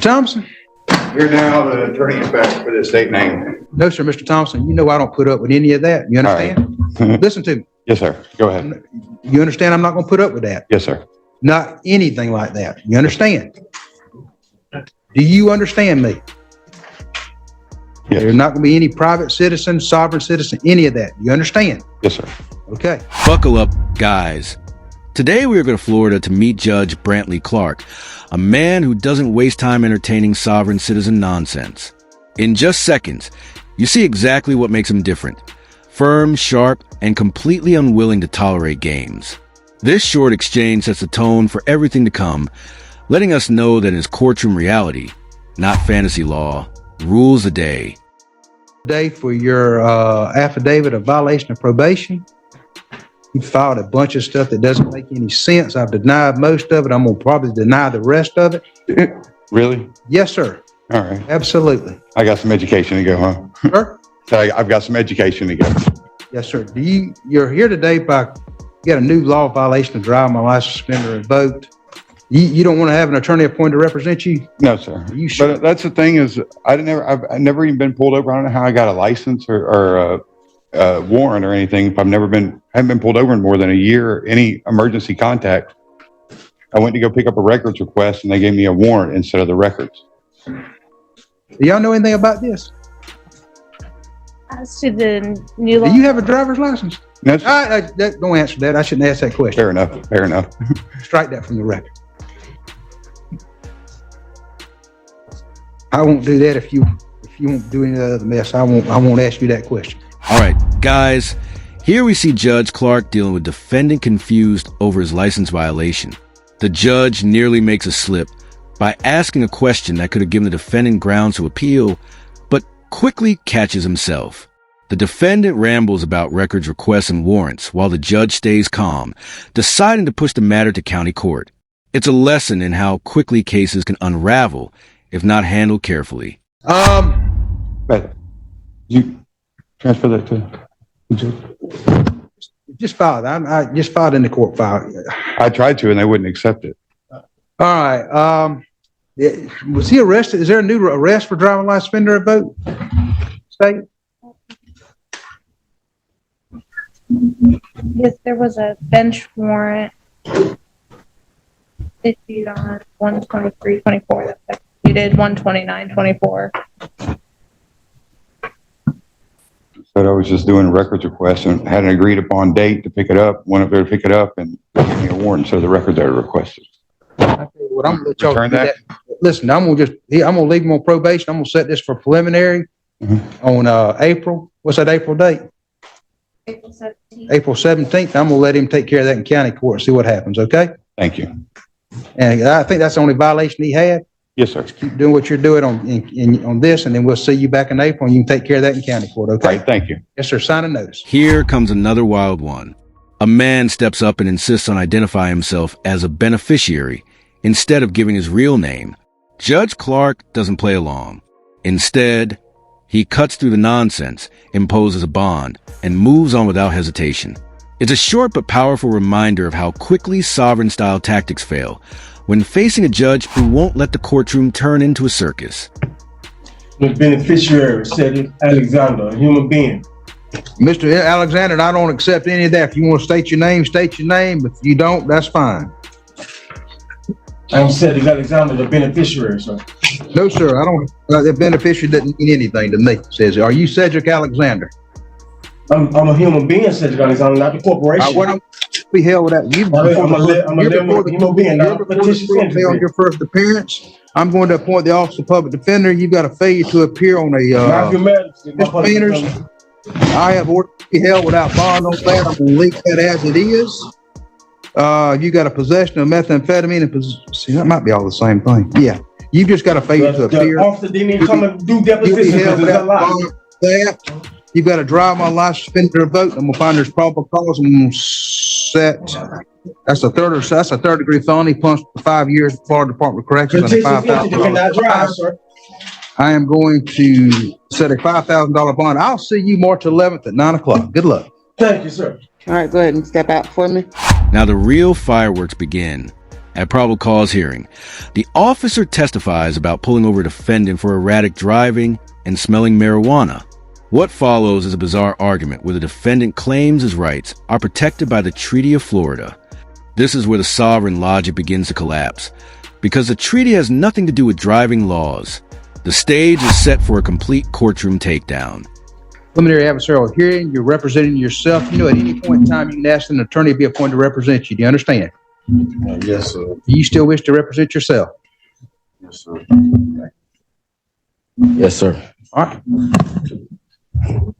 Thompson? You're now the attorney in fact for the state name. No, sir, Mr. Thompson. You know I don't put up with any of that. You understand? Right. Listen to me. Yes, sir. Go ahead. You understand I'm not going to put up with that? Yes, sir. Not anything like that. You understand? Do you understand me? Yes. There's not going to be any private citizen, sovereign citizen, any of that. You understand? Yes, sir. Okay. Buckle up, guys. Today we are going to Florida to meet Judge Brantley Clark, a man who doesn't waste time entertaining sovereign citizen nonsense. In just seconds, you see exactly what makes him different. Firm, sharp, and completely unwilling to tolerate games. This short exchange sets the tone for everything to come, letting us know that his courtroom reality, not fantasy law, rules the day. Today for your affidavit of violation of probation. You filed a bunch of stuff that doesn't make any sense. I've denied most of it. I'm going to probably deny the rest of it. Really? Yes, sir. All right. Absolutely. I got some education to go, huh? Sir? So I've got some education to go. Yes, sir. You're here today you got a new law violation of driving my license, suspender, and vote. You don't want to have an attorney appointed to represent you? No, sir. Are you sure? But that's the thing is, I've never even been pulled over. I don't know how I got a license or a warrant or anything. If haven't been pulled over in more than a year, any emergency contact. I went to go pick up a records request and they gave me a warrant instead of the records. Do y'all know anything about this? As to the new law. Do you have a driver's license? No, sir. Don't answer that. I shouldn't ask that question. Fair enough. Fair enough. Strike that from the record. I won't do that if you won't do any other mess. I won't ask you that question. All right, guys, here we see Judge Clark dealing with defendant confused over his license violation. The judge nearly makes a slip by asking a question that could have given the defendant grounds to appeal, but quickly catches himself. The defendant rambles about records requests and warrants while the judge stays calm, deciding to push the matter to county court. It's a lesson in how quickly cases can unravel if not handled carefully. But you transfer that to the judge? Just filed. I just filed in the court file. I tried to and they wouldn't accept it. All right. Was he arrested? Is there a new arrest for driving license, suspender, and vote? State? Yes, there was a bench warrant issued on 1/23/24 that's executed 1/29/24. Said I was just doing a records request and had an agreed upon date to pick it up. Went up there to pick it up and gave me a warrant. So the records I requested. I tell you what, I'm gonna let y'all Return do that? Listen, I'm gonna leave him on probation. I'm gonna set this for preliminary on April. What's that April date? April 17th. April 17th. I'm gonna let him take care of that in county court and see what happens. Okay? Thank you. And I think that's the only violation he had. Yes, sir. Keep doing what you're doing on this, and then we'll see you back in April, and you can take care of that in county court. Okay? Right. Thank you. Yes, sir. Sign a notice. Here comes another wild one. A man steps up and insists on identifying himself as a beneficiary instead of giving his real name. Judge Clark doesn't play along. Instead, he cuts through the nonsense, imposes a bond, and moves on without hesitation. It's a short but powerful reminder of how quickly sovereign-style tactics fail when facing a judge who won't let the courtroom turn into a circus. The beneficiary, said Alexander, a human being. Mr. Alexander, I don't accept any of that. If you want to state your name, state your name. If you don't, that's fine. I'm Cedric Alexander, the beneficiary, sir. No, sir. I don't. The beneficiary doesn't mean anything to me. It says, are you Cedric Alexander? I'm a human being, Cedric Alexander, not the corporation. What I'm be held with that. I'm a human being, not a fictitious entity. On your first appearance, I'm going to appoint the Office of Public Defender. You've got a failure to appear on misdemeanors. I have ordered to be held without bond on that. I'm going to leave that as it is. You got a possession of methamphetamine and see, that might be all the same thing. Yeah. You just got a failure to appear. The officer didn't even come and do depositions because it's a lie. You got to drive my license, suspender, and vote. I'm gonna find there's probable cause. I'm gonna set. That's a third degree felony, punished for 5 years at Florida Department of Corrections and $5,000. I am going to set a $5,000 bond. I'll see you March 11th at 9 o'clock. Good luck. Thank you, sir. All right, go ahead and step out for me. Now the real fireworks begin At probable cause hearing, the officer testifies about pulling over a defendant for erratic driving and smelling marijuana. What follows is a bizarre argument where the defendant claims his rights are protected by the Treaty of Florida. This is where the sovereign logic begins to collapse, because the treaty has nothing to do with driving laws. The stage is set for a complete courtroom takedown. Preliminary adversarial hearing, you're representing yourself. You know, at any point in time, you can ask an attorney to be appointed to represent you. Do you understand? Yes, sir. Do you still wish to represent yourself? Yes, sir. Yes, sir. All right.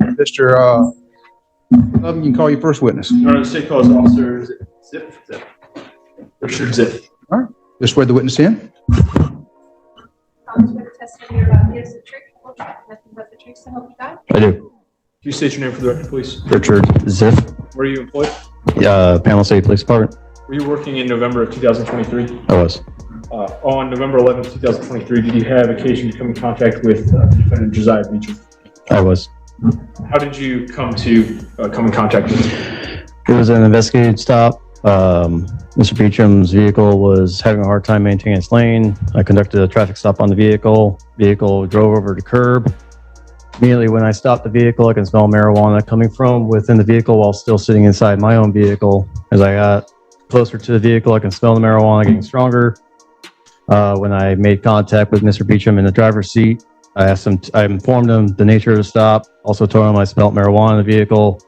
Mr. You can call your first witness. Your Honor, the state calls officer Zip. Richard Zip. All right. Just swear the witness in. I do. Can you state your name for the record, please? Richard Ziff, Where are you employed? Panama City Police Department. Were you working in November of 2023? I was. On November 11th, 2023, did you have occasion to come in contact with defendant Josiah Beecham? I was. How did you come in contact with him? It was an investigative stop. Mr. Beecham's vehicle was having a hard time maintaining its lane. I conducted a traffic stop on the vehicle. Vehicle drove over the curb. Immediately when I stopped the vehicle, I can smell marijuana coming from within the vehicle while still sitting inside my own vehicle. As I got closer to the vehicle, I can smell the marijuana getting stronger. When I made contact with Mr. Beecham in the driver's seat, I informed him the nature of the stop, also told him I smelled marijuana in the vehicle.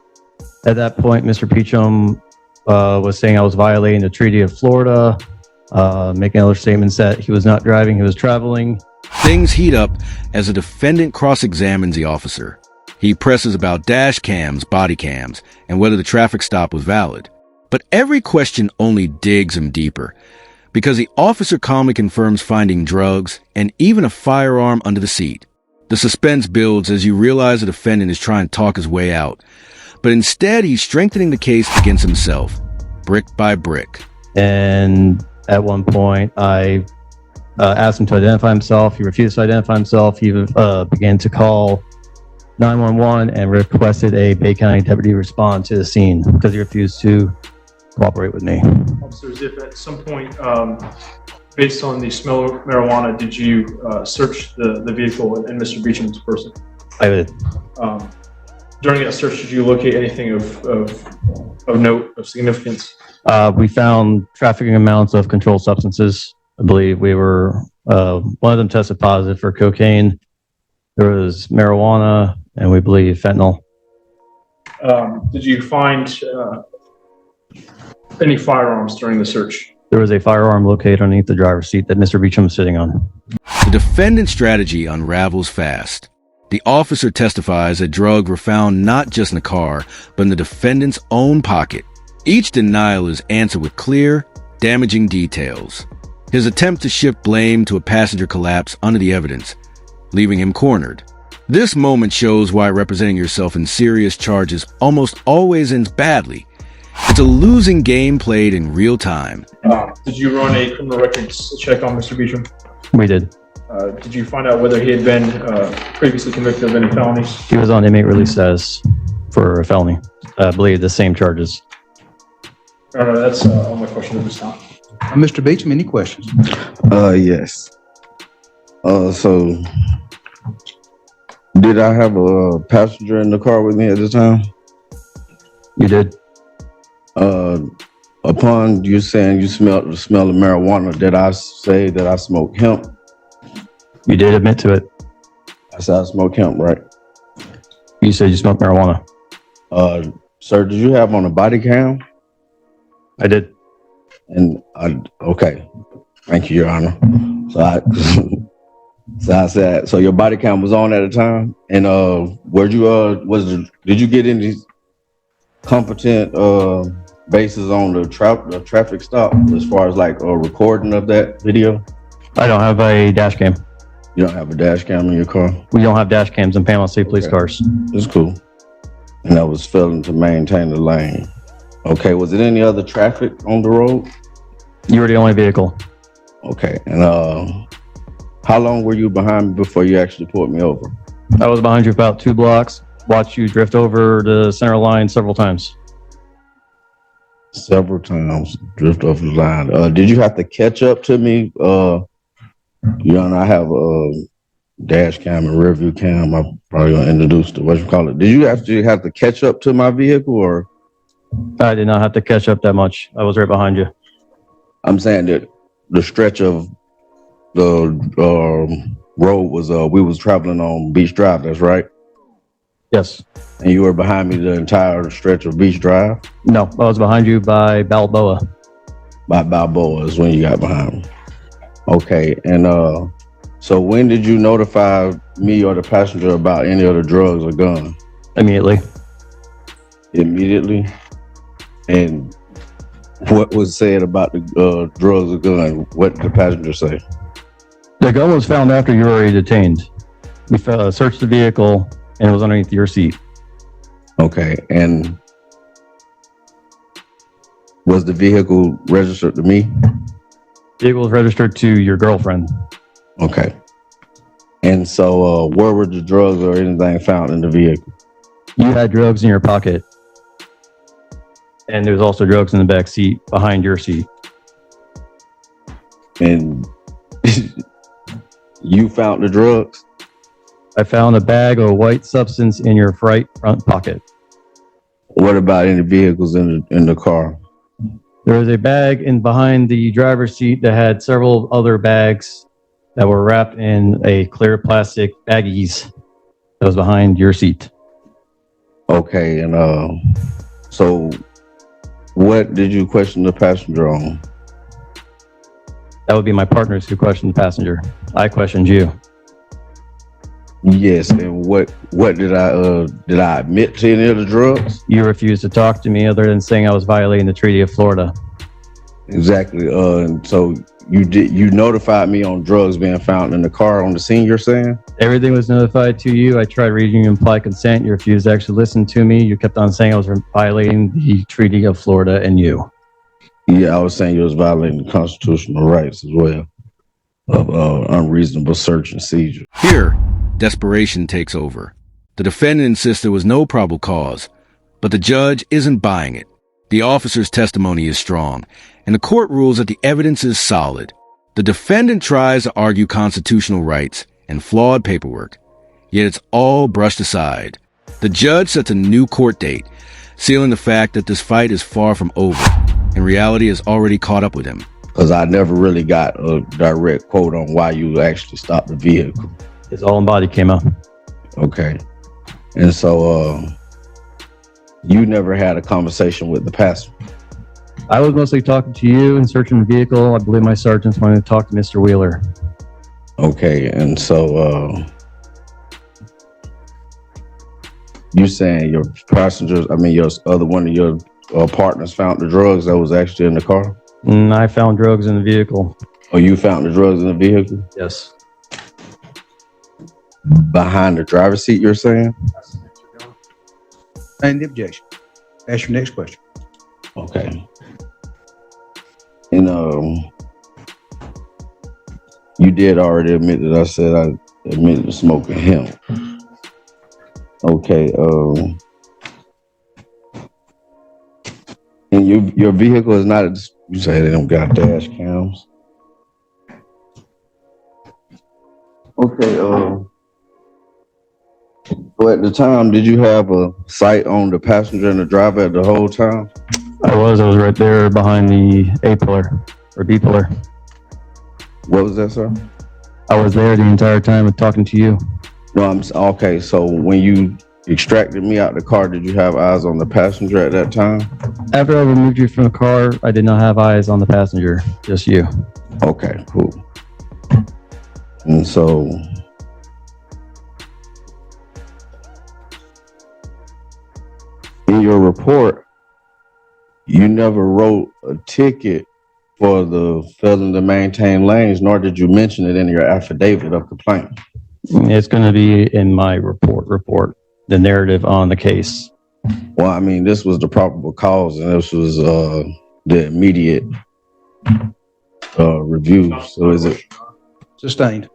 At that point, Mr. Beecham was saying I was violating the Treaty of Florida, making other statements that he was not driving, he was traveling. Things heat up as the defendant cross-examines the officer. He presses about dash cams, body cams, and whether the traffic stop was valid. But every question only digs him deeper, because the officer calmly confirms finding drugs and even a firearm under the seat. The suspense builds as you realize the defendant is trying to talk his way out, but instead he's strengthening the case against himself, brick by brick. And at one point, I asked him to identify himself. He refused to identify himself. He began to call 911 and requested a Bay County deputy respond to the scene because he refused to cooperate with me. Officer Zip, at some point, based on the smell of marijuana, did you search the vehicle and Mr. Beecham's person? I did. During that search, did you locate anything of note, of significance? We found trafficking amounts of controlled substances. I believe we were, one of them tested positive for cocaine. There was marijuana, and we believe fentanyl. Did you find any firearms during the search? There was a firearm located underneath the driver's seat that Mr. Beecham was sitting on. The defendant's strategy unravels fast. The officer testifies that drugs were found not just in the car, but in the defendant's own pocket. Each denial is answered with clear, damaging details. His attempt to shift blame to a passenger collapse under the evidence, leaving him cornered. This moment shows why representing yourself in serious charges almost always ends badly. It's a losing game played in real time. Did you run a criminal records check on Mr. Beecham? We did. Did you find out whether he had been previously convicted of any felonies? He was on inmate release status for a felony. I believe the same charges. No, that's all my questions at this time. Mr. Beecham, any questions? Yes. So did I have a passenger in the car with me at the time? You did. Upon you saying you smelled the smell of marijuana, did I say that I smoked hemp? You did admit to it. I said I smoked hemp, right? You said you smoked marijuana. Sir, did you have on a body cam? I did. And okay, thank you, Your Honor. So I said, so your body cam was on at the time, and did you get any competent basis on the traffic stop as far as like a recording of that video? I don't have a dash cam. You don't have a dash cam in your car? We don't have dash cams in Panama City police cars. It's cool. And that was failing to maintain the lane. Okay, was it any other traffic on the road? You were the only vehicle. Okay, and how long were you behind me before you actually pulled me over? I was behind you about 2 blocks. Watched you drift over the center line several times. Several times, drift off the line. Did you have to catch up to me? I have a dash cam and rear view cam. I'm probably gonna introduce the what you call it. Did you actually have to catch up to my vehicle, or? I did not have to catch up that much. I was right behind you. I'm saying that the stretch of the road was we was traveling on Beach Drive. That's right. Yes. And you were behind me the entire stretch of Beach Drive. No, I was behind you by Balboa. By Balboa is when you got behind me. Okay, and so when did you notify me or the passenger about any of the drugs or gun? Immediately. Immediately. And what was said about the drugs or gun? What did the passenger say? The gun was found after you were already detained. We searched the vehicle and it was underneath your seat. Okay, and was the vehicle registered to me? Vehicle was registered to your girlfriend. Okay. And so where were the drugs or anything found in the vehicle? You had drugs in your pocket. And there was also drugs in the back seat behind your seat. And you found the drugs? I found a bag of white substance in your right front pocket. What about any vehicles in the car? There was a bag in behind the driver's seat that had several other bags that were wrapped in a clear plastic baggies that was behind your seat. Okay, and so what did you question the passenger on? That would be my partners who questioned the passenger. I questioned you. Yes, and what did I admit to any of the drugs? You refused to talk to me other than saying I was violating the Treaty of Florida. Exactly. And so you notified me on drugs being found in the car on the scene, you're saying? Everything was notified to you. I tried reading you implied consent. You refused to actually listen to me. You kept on saying I was violating the Treaty of Florida and you. Yeah, I was saying you was violating the constitutional rights as well of unreasonable search and seizure. Here, desperation takes over. The defendant insists there was no probable cause, but the judge isn't buying it. The officer's testimony is strong, and the court rules that the evidence is solid. The defendant tries to argue constitutional rights and flawed paperwork, yet it's all brushed aside. The judge sets a new court date, sealing the fact that this fight is far from over, and reality has already caught up with him. Because I never really got a direct quote on why you actually stopped the vehicle. His all body came out. Okay. And so you never had a conversation with the passenger? I was mostly talking to you and searching the vehicle. I believe my sergeants wanted to talk to Mr. Wheeler. Okay, and so you saying your passengers, your other one of your partners found the drugs that was actually in the car? I found drugs in the vehicle. Oh, you found the drugs in the vehicle? Yes. Behind the driver's seat, you're saying? And the objection. Ask your next question. Okay. And you did already admit that I said I admitted to smoking hemp. Okay. And your vehicle is not, you say they don't got dash cams. Okay. So at the time, did you have a sight on the passenger and the driver at the whole time? I was right there behind the A pillar or B pillar. What was that, sir? I was there the entire time talking to you. No, okay. So when you extracted me out the car, did you have eyes on the passenger at that time? After I removed you from the car, I did not have eyes on the passenger, just you. Okay, cool. And so in your report, you never wrote a ticket for the failing to maintain lanes, nor did you mention it in your affidavit of complaint. It's going to be in my report, the narrative on the case. Well, this was the probable cause, and this was the immediate review. So is it Sustained.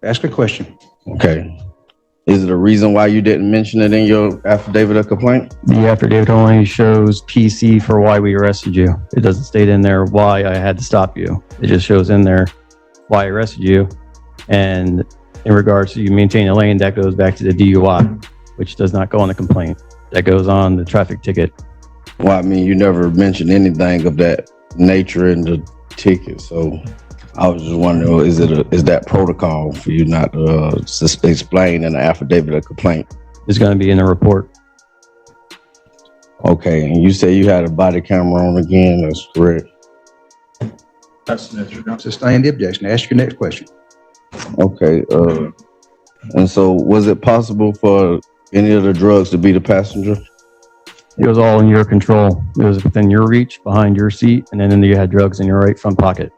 Ask a question. okay? Is it a reason why you didn't mention it in your affidavit of complaint? The affidavit only shows PC for why we arrested you. It doesn't state in there why I had to stop you. It just shows in there why I arrested you. And in regards to you maintaining a lane, that goes back to the DUI, which does not go on the complaint. That goes on the traffic ticket. Well, I mean, you never mentioned anything of that nature in the ticket, so I was just wondering, is that protocol for you not to explain in the affidavit of complaint? It's going to be in the report. Okay, and you say you had a body camera on again, that's correct? That's Mr. Johnson. Sustain the objection. Ask your next question. Okay, and so was it possible for any of the drugs to be the passenger? It was all in your control. It was within your reach, behind your seat, and then you had drugs in your right front pocket.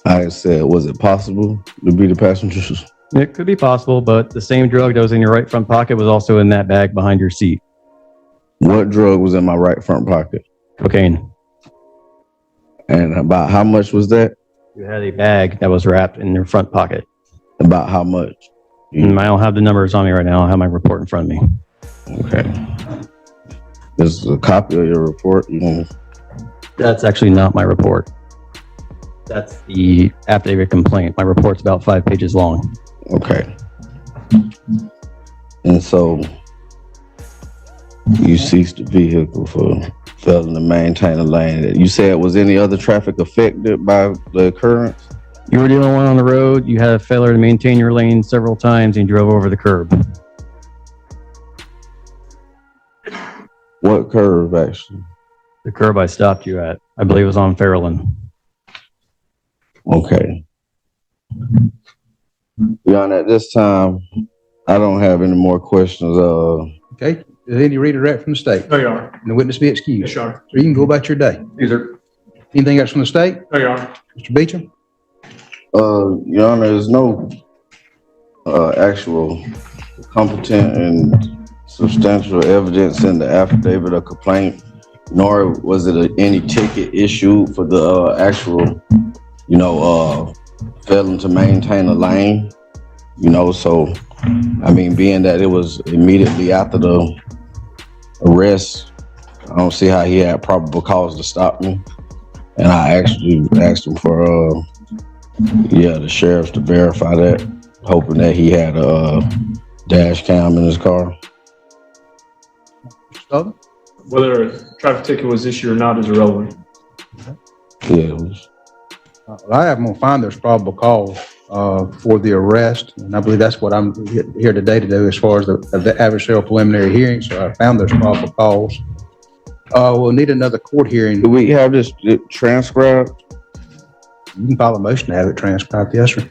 I said, was it possible to be the passengers? It could be possible, but the same drug that was in your right front pocket was also in that bag behind your seat. What drug was in my right front pocket? Cocaine. And about how much was that? You had a bag that was wrapped in your front pocket. About how much? I don't have the numbers on me right now. I have my report in front of me. Okay. This is a copy of your report. You know. That's actually not my report. That's the affidavit complaint. My report's about 5 pages long. Okay. And so you seized the vehicle for failing to maintain a lane. You said, was any other traffic affected by the occurrence? You were the only one on the road. You had a failure to maintain your lane several times and you drove over the curb. What curve, actually? The curb I stopped you at, I believe, was on Fairland. Okay. Beyond at this time, I don't have any more questions. Okay. Is any redirect from the state? No, Your Honor. And the witness be Yes, excused. Your Honor. So you can go about your day. Either. Anything else from the state? No, Your Honor. Mr. Beecham? Your Honor, there's no actual competent and substantial evidence in the affidavit of complaint, nor was it any ticket issued for the actual, failing to maintain a lane, so, I mean, being that it was immediately after the arrest, I don't see how he had probable cause to stop me. And I actually asked him for, the sheriff to verify that, hoping that he had a dash cam in his car. Mr. Sullivan? Whether a traffic ticket was issued or not is irrelevant. Yeah, it was. I am going to find there's probable cause for the arrest, and I believe that's what I'm here today to do as far as the adversarial preliminary hearing. So I found there's probable cause. We'll need another court hearing. Do we have this transcribed? You can file a motion to have it transcribed, yes, sir.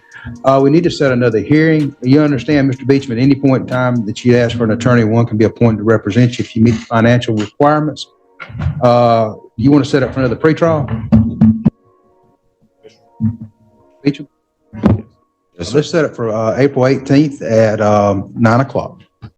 We need to set another hearing. You understand, Mr. Beecham, at any point in time that you ask for an attorney, one can be appointed to represent you if you meet the financial requirements. You want to set up for another pretrial? Beecham? Yes, sir. Let's set it for April 18th at 9 o'clock.